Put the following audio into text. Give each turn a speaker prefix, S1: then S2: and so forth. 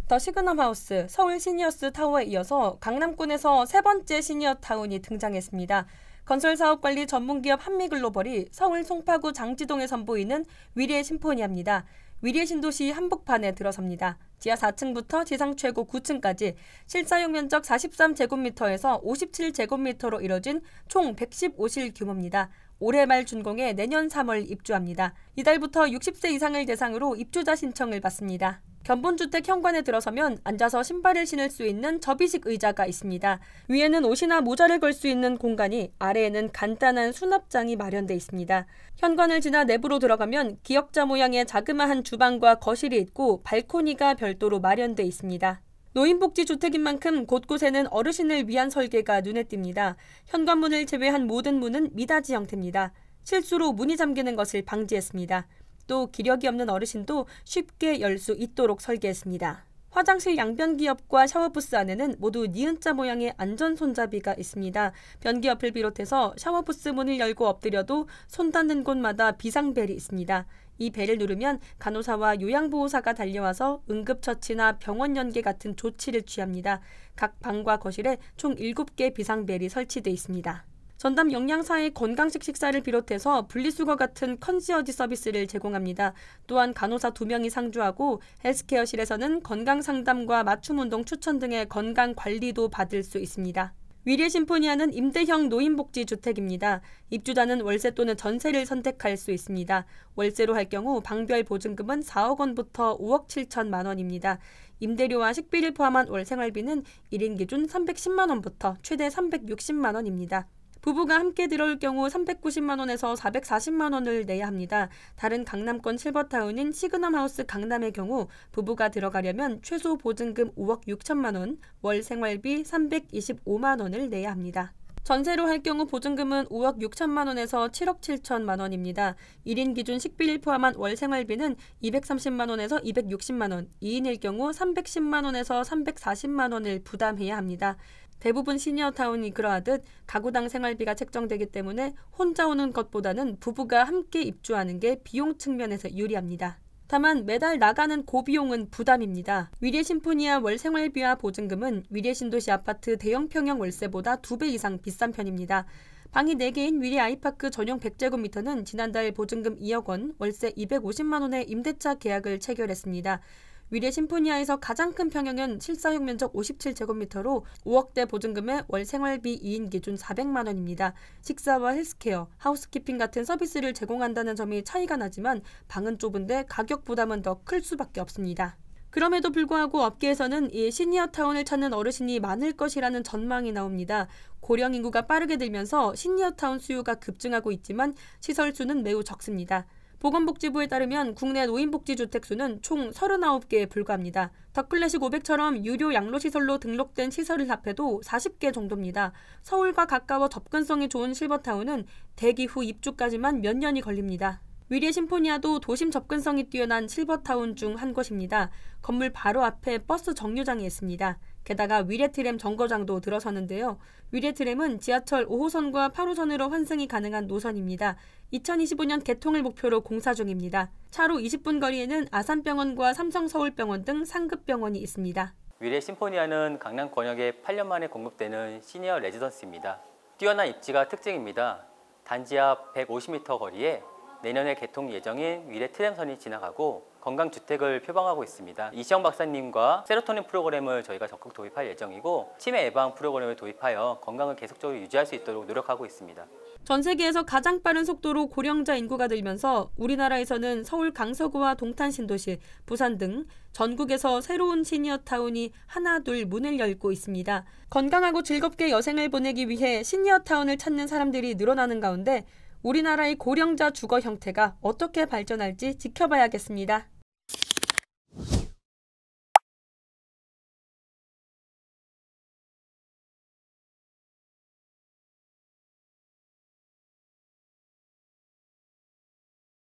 S1: 더 시그넘 하우스, 서울 시니어스 타워에 이어서 강남권에서 세 번째 시니어 타운이 등장했습니다. 건설사업관리 전문기업 한미글로벌이 서울 송파구 장지동에 선보이는 위례 심포니아입니다. 위례 신도시 한복판에 들어섭니다. 지하 4층부터 지상 최고 9층까지 실사용 면적 43제곱미터에서 57제곱미터로 이뤄진 총 115실 규모입니다. 올해 말 준공해 내년 3월 입주합니다. 이달부터 60세 이상을 대상으로 입주자 신청을 받습니다. 견본주택 현관에 들어서면 앉아서 신발을 신을 수 있는 접이식 의자가 있습니다. 위에는 옷이나 모자를 걸 수 있는 공간이, 아래에는 간단한 수납장이 마련돼 있습니다. 현관을 지나 내부로 들어가면 기역자 모양의 자그마한 주방과 거실이 있고 발코니가 별도로 마련돼 있습니다. 노인복지주택인 만큼 곳곳에는 어르신을 위한 설계가 눈에 띕니다. 현관문을 제외한 모든 문은 미닫이 형태입니다. 실수로 문이 잠기는 것을 방지했습니다. 또 기력이 없는 어르신도 쉽게 열 수 있도록 설계했습니다. 화장실 양변 기역과 샤워부스 안에는 모두 니은자 모양의 안전 손잡이가 있습니다. 변기 옆을 비롯해서 샤워부스 문을 열고 엎드려도 손 닿는 곳마다 비상벨이 있습니다. 이 벨을 누르면 간호사와 요양보호사가 달려와서 응급처치나 병원 연계 같은 조치를 취합니다. 각 방과 거실에 총 7개 비상벨이 설치돼 있습니다. 전담 영양사의 건강식 식사를 비롯해서 분리수거 같은 컨시어지 서비스를 제공합니다. 또한 간호사 2명이 상주하고 헬스케어실에서는 건강상담과 맞춤운동 추천 등의 건강관리도 받을 수 있습니다. 위례 심포니아는 임대형 노인복지주택입니다. 입주자는 월세 또는 전세를 선택할 수 있습니다. 월세로 할 경우 방별 보증금은 4억 원부터 5억 7천만 원입니다. 임대료와 식비를 포함한 월 생활비는 1인 기준 310만 원부터 최대 360만 원입니다. 부부가 함께 들어올 경우 390만 원에서 440만 원을 내야 합니다. 다른 강남권 실버타운인 시그넘하우스 강남의 경우 부부가 들어가려면 최소 보증금 5억 6천만 원, 월 생활비 325만 원을 내야 합니다. 전세로 할 경우 보증금은 5억 6천만 원에서 7억 7천만 원입니다. 1인 기준 식비를 포함한 월 생활비는 230만 원에서 260만 원, 2인일 경우 310만 원에서 340만 원을 부담해야 합니다. 대부분 시니어타운이 그러하듯 가구당 생활비가 책정되기 때문에 혼자 오는 것보다는 부부가 함께 입주하는 게 비용 측면에서 유리합니다. 다만 매달 나가는 고비용은 부담입니다. 위례 심포니아 월 생활비와 보증금은 위례 신도시 아파트 대형 평형 월세보다 2배 이상 비싼 편입니다. 방이 4개인 위례 아이파크 전용 100제곱미터는 지난달 보증금 2억 원, 월세 250만 원의 임대차 계약을 체결했습니다. 위례 심포니아에서 가장 큰 평형은 실사용 면적 57제곱미터로 5억대 보증금에 월 생활비 2인 기준 400만 원입니다. 식사와 헬스케어, 하우스키핑 같은 서비스를 제공한다는 점이 차이가 나지만 방은 좁은데 가격 부담은 더 클 수밖에 없습니다. 그럼에도 불구하고 업계에서는 이 시니어타운을 찾는 어르신이 많을 것이라는 전망이 나옵니다. 고령 인구가 빠르게 들면서 시니어타운 수요가 급증하고 있지만 시설 수는 매우 적습니다. 보건복지부에 따르면 국내 노인복지주택 수는 총 39개에 불과합니다. 더클래식 500처럼 유료 양로시설로 등록된 시설을 합해도 40개 정도입니다. 서울과 가까워 접근성이 좋은 실버타운은 대기 후 입주까지만 몇 년이 걸립니다. 위례 심포니아도 도심 접근성이 뛰어난 실버타운 중 한 곳입니다. 건물 바로 앞에 버스 정류장이 있습니다. 게다가 위례트램 정거장도 들어서는데요. 위례트램은 지하철 5호선과 8호선으로 환승이 가능한 노선입니다. 2025년 개통을 목표로 공사 중입니다. 차로 20분 거리에는 아산병원과 삼성서울병원 등 상급병원이 있습니다.
S2: 위례 심포니아는 강남 권역에 8년 만에 공급되는 시니어 레지던스입니다. 뛰어난 입지가 특징입니다. 단지 앞 150m 거리에 내년에 개통 예정인 위례 트램선이 지나가고 건강주택을 표방하고 있습니다. 이시영 박사님과 세로토닌 프로그램을 저희가 적극 도입할 예정이고 치매 예방 프로그램을 도입하여 건강을 계속적으로 유지할 수 있도록 노력하고 있습니다.
S1: 전 세계에서 가장 빠른 속도로 고령자 인구가 늘면서 우리나라에서는 서울 강서구와 동탄 신도시, 부산 등 전국에서 새로운 시니어타운이 하나둘 문을 열고 있습니다. 건강하고 즐겁게 여생을 보내기 위해 시니어타운을 찾는 사람들이 늘어나는 가운데 우리나라의 고령자 주거 형태가 어떻게 발전할지 지켜봐야겠습니다.